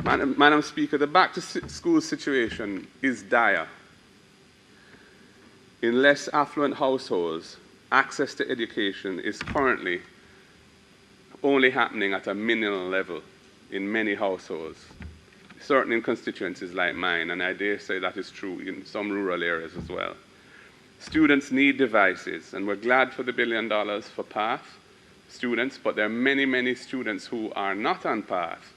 Madam Speaker, the back-to-school situation is dire. In less affluent households, access to education is currently only happening at a minimal level in many households, certainly in constituencies like mine, and I dare say that is true in some rural areas as well. Students need devices, and we're glad for the $1 billion for PATH students, but there are many, many students who are not on PATH,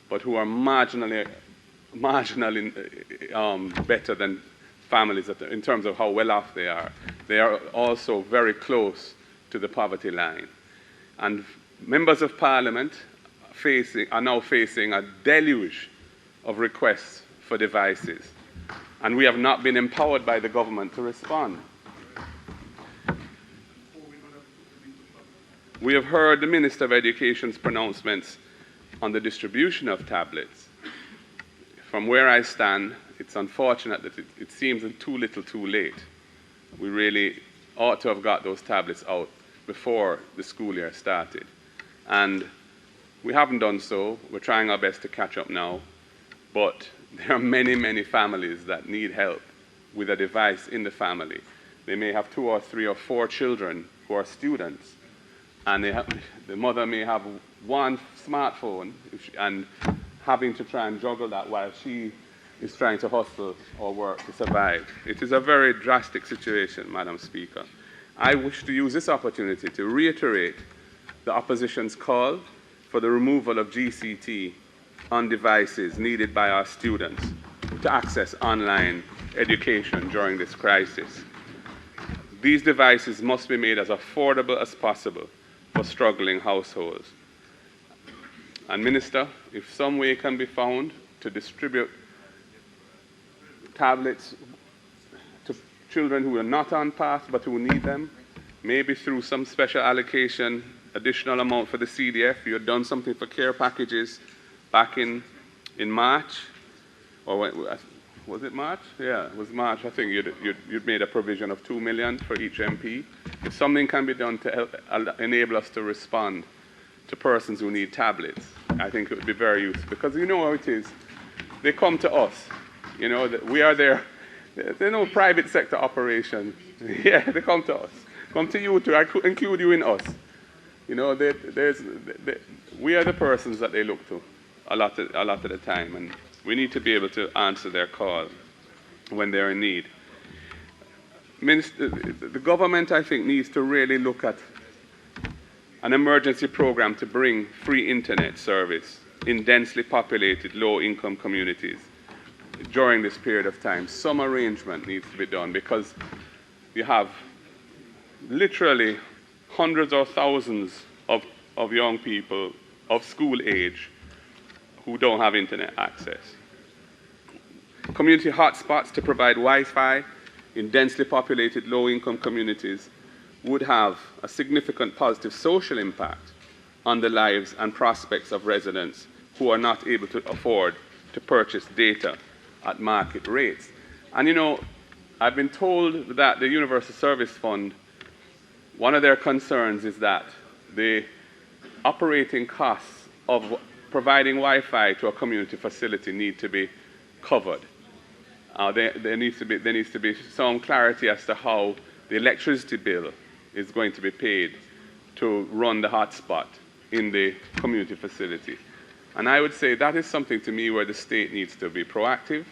but who are marginally better than families in terms of how well off they are. They are also very close to the poverty line. And members of Parliament are now facing a deluge of requests for devices. And we have not been empowered by the government to respond. We have heard the Minister of Education's pronouncements on the distribution of tablets. From where I stand, it's unfortunate that it seems too little too late. We really ought to have got those tablets out before the school year started. And we haven't done so. We're trying our best to catch up now. But there are many, many families that need help with a device in the family. They may have 2 or 3 or 4 children who are students, and the mother may have one smartphone and having to try and juggle that while she is trying to hustle or work to survive. It is a very drastic situation, Madam Speaker. I wish to use this opportunity to reiterate the opposition's call for the removal of GCT on devices needed by our students to access online education during this crisis. These devices must be made as affordable as possible for struggling households. And Minister, if some way can be found to distribute tablets to children who are not on PATH but who need them, maybe through some special allocation, additional amount for the CDF. You had done something for care packages back in March, or was it March? Yeah, it was March. I think you'd made a provision of $2 million for each MP. If something can be done to help enable us to respond to persons who need tablets, I think it would be very useful. Because you know how it is. They come to us. You know, we are there. There's no private sector operation. Yeah, they come to us. Come to you too. I include you in us. You know, we are the persons that they look to a lot of the time, and we need to be able to answer their call when they're in need. Minister, the government, I think, needs to really look at an emergency program to bring free internet service in densely populated, low-income communities during this period of time. Some arrangement needs to be done, because you have literally hundreds or thousands of young people of school age who don't have internet access. Community hotspots to provide Wi-Fi in densely populated low-income communities would have a significant positive social impact on the lives and prospects of residents who are not able to afford to purchase data at market rates. And you know, I've been told that the Universal Service Fund, one of their concerns is that the operating costs of providing Wi-Fi to a community facility need to be covered. There needs to be some clarity as to how the electricity bill is going to be paid to run the hotspot in the community facility. And I would say that is something to me where the state needs to be proactive,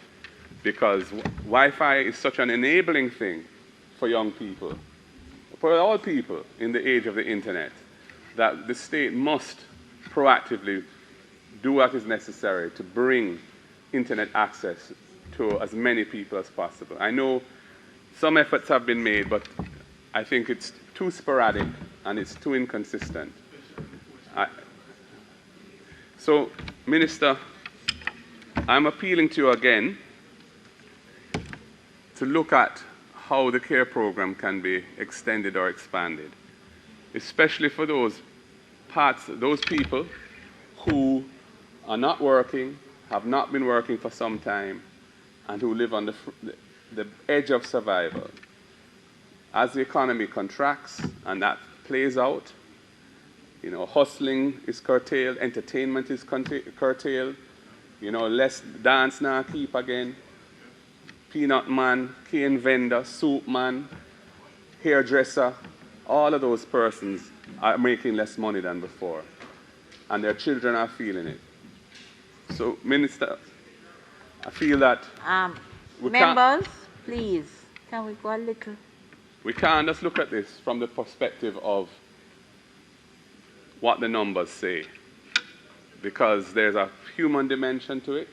because Wi-Fi is such an enabling thing for young people, for all people in the age of the internet, that the state must proactively do what is necessary to bring internet access to as many people as possible. I know some efforts have been made, but I think it's too sporadic and it's too inconsistent. So, Minister, I'm appealing to you again to look at how the care program can be extended or expanded, especially for those people who are not working, have not been working for some time, and who live on the edge of survival. As the economy contracts and that plays out, you know, hustling is curtailed, entertainment is curtailed, You know, less dance now keep again. Peanut man, cane vendor, soup man, hairdresser, all of those persons are making less money than before. And their children are feeling it. So, Minister, I feel that members, please, can we go a little? We can't just look at this from the perspective of what the numbers say, because there's a human dimension to it,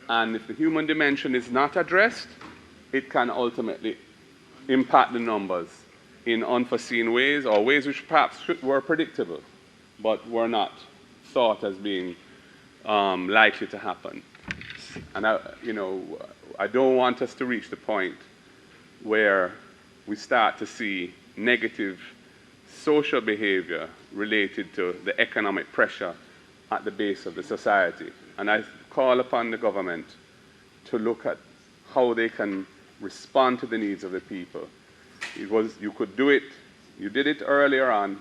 and if the human dimension is not addressed, it can ultimately impact the numbers in unforeseen ways, or ways which perhaps were predictable, but were not thought as being likely to happen. And I don't want us to reach the point where we start to see negative social behavior related to the economic pressure at the base of the society. And I call upon the government to look at how they can respond to the needs of the people. You could do it, you did it earlier on,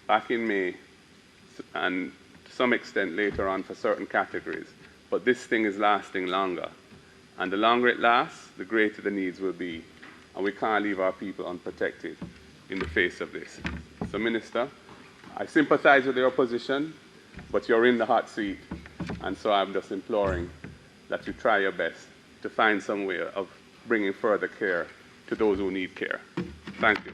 back in May, and to some extent later on for certain categories. But this thing is lasting longer. And the longer it lasts, the greater the needs will be. And we can't leave our people unprotected in the face of this. So, Minister, I sympathize with your position, but you're in the hot seat. And so I'm just imploring that you try your best to find some way of bringing further care to those who need care. Thank you.